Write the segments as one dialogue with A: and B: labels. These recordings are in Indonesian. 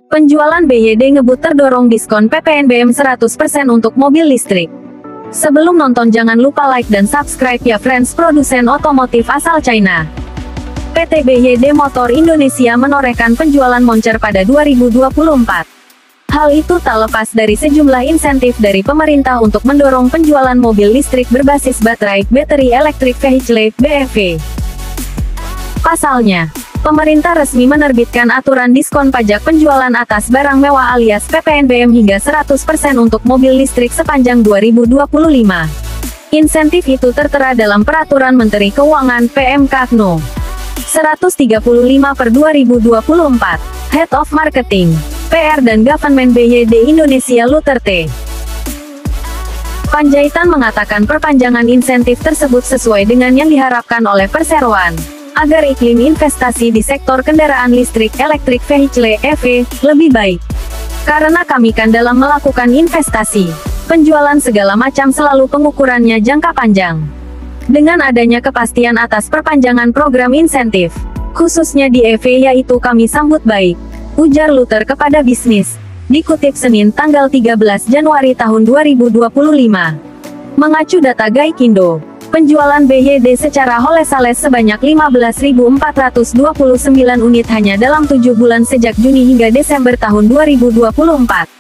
A: Penjualan BYD ngebut terdorong diskon PPNBM 100% untuk mobil listrik. Sebelum nonton jangan lupa like dan subscribe ya friends. Produsen otomotif asal China, PT BYD Motor Indonesia menorehkan penjualan moncer pada 2024. Hal itu tak lepas dari sejumlah insentif dari pemerintah untuk mendorong penjualan mobil listrik berbasis baterai, Battery Electric Vehicle, BEV. Pasalnya, pemerintah resmi menerbitkan aturan diskon pajak penjualan atas barang mewah alias PPNBM hingga 100% untuk mobil listrik sepanjang 2025. Insentif itu tertera dalam Peraturan Menteri Keuangan (PMK) No. 135/2024. Head of Marketing, PR dan Government BYD Indonesia Luther T. Panjaitan mengatakan perpanjangan insentif tersebut sesuai dengan yang diharapkan oleh perseroan, agar iklim investasi di sektor kendaraan listrik Electric Vehicle (EV) lebih baik. Karena kami kan dalam melakukan investasi, penjualan segala macam selalu pengukurannya jangka panjang. Dengan adanya kepastian atas perpanjangan program insentif, khususnya di EV, yaitu kami sambut baik, ujar Luther kepada bisnis. Dikutip Senin tanggal 13 Januari tahun 2025. Mengacu data Gaikindo, penjualan BYD secara holesales sebanyak 15.429 unit hanya dalam 7 bulan sejak Juni hingga Desember tahun 2024.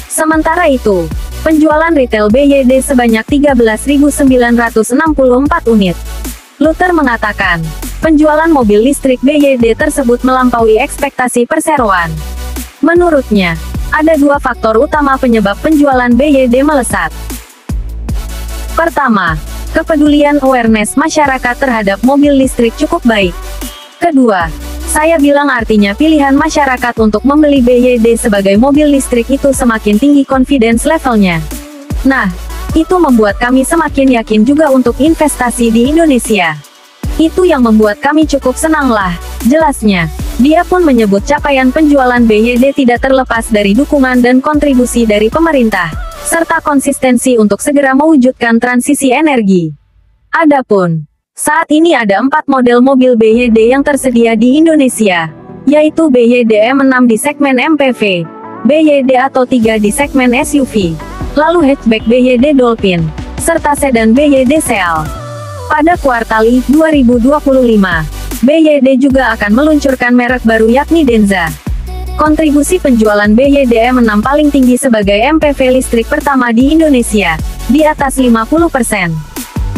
A: Sementara itu, penjualan retail BYD sebanyak 13.964 unit. Luther mengatakan, penjualan mobil listrik BYD tersebut melampaui ekspektasi perseroan. Menurutnya, ada dua faktor utama penyebab penjualan BYD melesat. Pertama, kepedulian awareness masyarakat terhadap mobil listrik cukup baik. Kedua, saya bilang artinya pilihan masyarakat untuk membeli BYD sebagai mobil listrik itu semakin tinggi confidence levelnya. Nah, itu membuat kami semakin yakin juga untuk investasi di Indonesia. Itu yang membuat kami cukup senang lah, jelasnya. Dia pun menyebut capaian penjualan BYD tidak terlepas dari dukungan dan kontribusi dari pemerintah, serta konsistensi untuk segera mewujudkan transisi energi. Adapun, saat ini ada 4 model mobil BYD yang tersedia di Indonesia, yaitu BYD M6 di segmen MPV, BYD Atto 3 di segmen SUV, lalu hatchback BYD Dolphin, serta sedan BYD Seal. Pada kuartal I 2025, BYD juga akan meluncurkan merek baru yakni Denza. Kontribusi penjualan BYD M6 paling tinggi sebagai MPV listrik pertama di Indonesia, di atas 50%.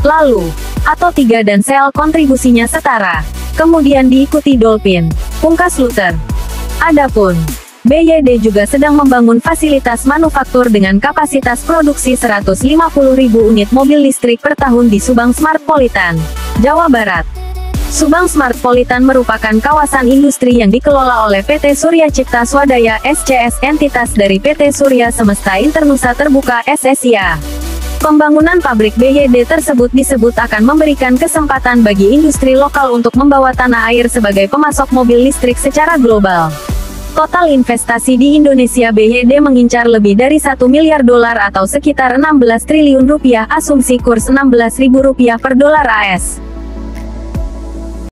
A: Lalu, Atto 3 dan Seal kontribusinya setara, kemudian diikuti Dolphin, pungkas Luther. Adapun, BYD juga sedang membangun fasilitas manufaktur dengan kapasitas produksi 150.000 unit mobil listrik per tahun di Subang Smartpolitan, Jawa Barat. Subang Smartpolitan merupakan kawasan industri yang dikelola oleh PT Surya Cipta Swadaya SCS, entitas dari PT Surya Semesta Internusa Terbuka SSIA. Pembangunan pabrik BYD tersebut disebut akan memberikan kesempatan bagi industri lokal untuk membawa tanah air sebagai pemasok mobil listrik secara global. Total investasi di Indonesia BYD mengincar lebih dari 1 miliar dolar atau sekitar 16 triliun rupiah, asumsi kurs Rp16.000 per dolar AS.